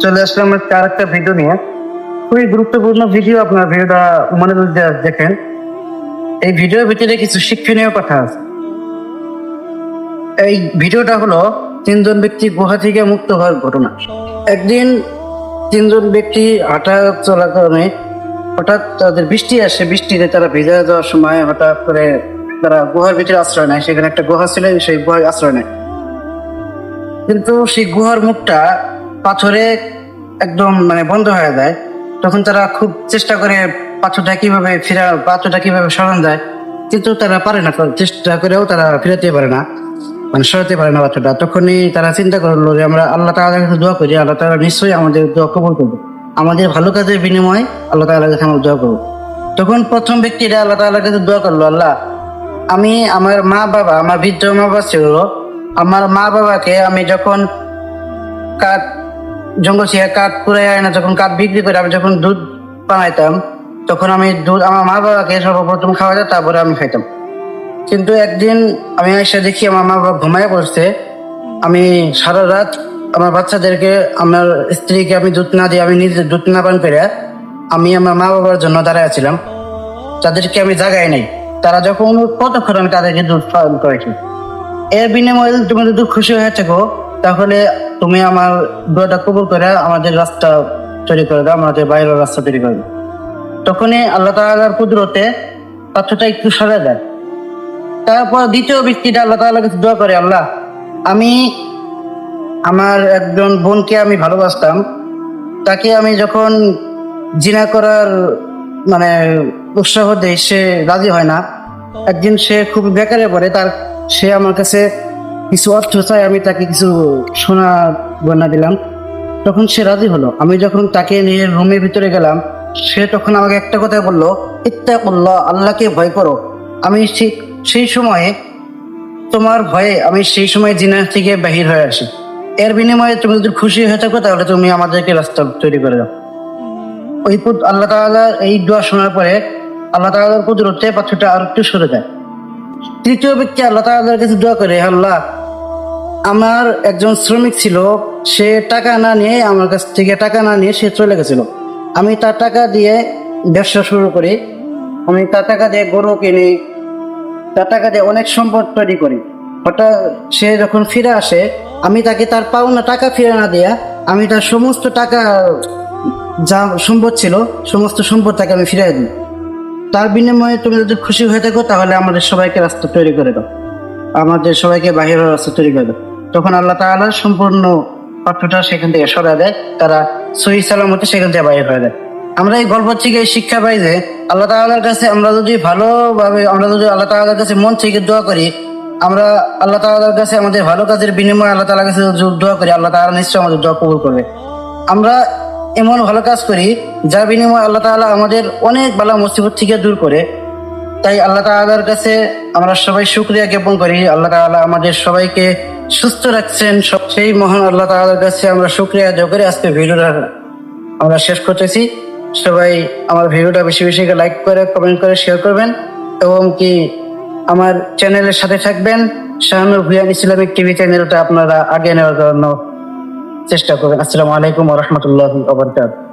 চলে আসলাম আজকে আরেকটা ভিডিও নিয়ে। খুবই গুরুত্বপূর্ণ ভিডিও, আপনার ভিডিওটা মনোযোগ দিয়ে দেখেন। এই ভিডিওর ভিতরে কিছু শিক্ষণীয় কথা আছে। এই ভিডিওটা হলো তিনজন ব্যক্তি গুহা থেকে মুক্ত হওয়ার ঘটনা। একদিন তিনজন ব্যক্তি হাঁটা চলাকালীন হঠাৎ তাদের বৃষ্টি আসে। বৃষ্টিতে তারা ভিজে যাওয়ার সময় হঠাৎ করে তারা গুহার ভিতরে আশ্রয় নেয়। সেখানে একটা গুহা ছিল, সেই গুহায় আশ্রয় নেয়। কিন্তু সেই গুহার মুখটা পাথরে একদম বন্ধ হয়ে যায়। তখন তারা খুব চেষ্টা করে পাথরটা কিভাবে সরানো যায়, কিন্তু তারা পারে না। চেষ্টা করেও তারা ফিরাতে পারে না, সরাতে পারে না পাথরটা। তখনই তারা চিন্তা করলো যে আমরা আল্লাহ তাআলার কাছে দোয়া করি, আল্লাহ তাআলা নিশ্চয়ই আমাদের দোয়া কবুল করবে। আমাদের ভালো কাজের বিনিময়ে আল্লাহ তাআলার কাছে আমরা দোয়া করবো। তখন প্রথম ব্যক্তিটা আল্লাহ তাআলার কাছে দোয়া করলো, আল্লাহ, আমি আমার মা বাবা, আমার বৃদ্ধ মা বাবা ছিল, আমার মা বাবাকে আমি যখন কাঠ জঙ্গল থেকে কাঠ কুড়াই আয় না, যখন কাঠ বিক্রি করে আমি যখন দুধ বানাইতাম, তখন আমি দুধ আমার মা বাবাকে সর্বপ্রথম খাওয়াইতাম, তারপরে আমি খাইতাম। কিন্তু একদিন আমি এসে দেখি আমার মা বাবা ঘুমায় পড়ছে। আমি সারা রাত আমার বাচ্চাদেরকে, আমার স্ত্রীকে আমি দুধ না দিয়ে, আমি নিজে দুধ না পান করে আমি আমার মা বাবার জন্য দাঁড়াইছিলাম। তাদেরকে আমি জাগাই নাই। তারা যখন কতক্ষণ আমি তাদেরকে দুধ পান করেছি। এর বিনিময়ে তুমি যদি খুশি হয়ে থাকো, তাহলে তুমি আমার দোয়াটা কবুল করে আমাদের রাস্তা তৈরি করে দাও, আমাদের বাইরের রাস্তা তৈরি করে দাও। তখনই আল্লাহ তাআলার কুদরতে পাথরটা একটু সরে দেয়। তারপর দ্বিতীয় ব্যক্তিটা আল্লাহ তাআলার কাছে দোয়া করে, আল্লাহ, আমি আমার একজন বোনকে আমি ভালোবাসতাম। তাকে আমি যখন জিনা করার মানে উৎসাহ দেয়, সে রাজি হয় না। একদিন সে খুব বেকারে পড়ে, সে আমার কাছে কিছু অর্থ চাই, আমি তাকে কিছু সোনা গয়না দিলাম। তখন সে রাজি হলো। আমি যখন তাকে নিয়ে রুমের ভিতরে গেলাম, সে তখন আমাকে একটা কথা বললো, ইত্তাকুল্লাহ, আল্লাহকে ভয় করো। আমি ঠিক সেই সময়ে তোমার ভয়ে আমি সেই সময় জিনা থেকে বাহির হয়ে আসি। এর বিনিময়ে তুমি যদি খুশি হয়ে থাকো, তাহলে তুমি আমাদেরকে রাস্তা তৈরি করে দাও। আল্লাহ তাআলা এই দোয়া শোনার পরে আল্লাহ তাআলার কুদরতে পাথরটা আর একটু সরে যায়। তৃতীয় ব্যক্তি আল্লাহ তাআলার কাছে দোয়া করে, আল্লাহ, আমার একজন শ্রমিক ছিল, সে টাকা না নিয়ে, আমার কাছ থেকে টাকা না নিয়ে সে চলে গেছিল। আমি তার টাকা দিয়ে ব্যবসা শুরু করি, আমি তার টাকা দিয়ে গরু কিনি, তার টাকা দিয়ে অনেক সম্পদ তৈরি করি। হঠাৎ সে যখন ফিরে আসে, আমি তাকে তার পাওনা টাকা ফিরে না দিয়া, আমি তার সমস্ত টাকা, যা সম্পদ ছিল, সমস্ত সম্পদ তাকে আমি ফিরিয়ে দিই। তার বিনিময়ে তুমি যদি খুশি হয়ে থাকো, তাহলে আমাদের সবাইকে রাস্তা তৈরি করে দাও, আমাদের সবাইকে বাহিরের রাস্তা তৈরি করে দাও। তখন আল্লাহ তাআলা সম্পূর্ণ পাত্রটা সেখান থেকে সরায় দেয়, তারা সহি সালামতে সেখান থেকে বাহির হয়ে যায়। আমরা এই গল্প থেকে শিক্ষা পাই যে আল্লাহ তাআলার কাছে আমরা যদি আল্লাহ তাআলার কাছে মন থেকে দোয়া করি, আমরা আল্লাহ তাআলার কাছে আমাদের ভালো কাজের বিনিময়ে আল্লাহ তাআলার কাছে দোয়া করি, আল্লাহ তাআলা নিশ্চয়ই আমাদের দোয়া কবুল করবে। আমরা এমন ভালো কাজ করি যার বিনিময়ে আল্লাহ তাআলা আমাদের অনেক বালা মুসিবত থেকে দূর করে। তাই আল্লাহ তাআলার কাছে আমরা সবাই শুকরিয়া জ্ঞাপন করি। আল্লাহ তাআলা আমাদের সবাইকে সুস্থ রাখছেন। সেই মহান আল্লাহ তাআলার কাছে আমরা শুকরিয়া আদায় করে আজকে ভিডিওটা আমরা শেষ করতেছি। সবাই আমার ভিডিওটা বেশি বেশি লাইক করে, কমেন্ট করে, শেয়ার করবেন এবং কি আমার চ্যানেলের সাথে থাকবেন। শাহানুর ভুঁইয়া ইসলামিক টিভি চ্যানেলটা আপনারা আগে নেওয়ার জন্য চেষ্টা করবেন। আসসালামু আলাইকুম ওয়া রাহমাতুল্লাহি ওয়া বারাকাতুহু।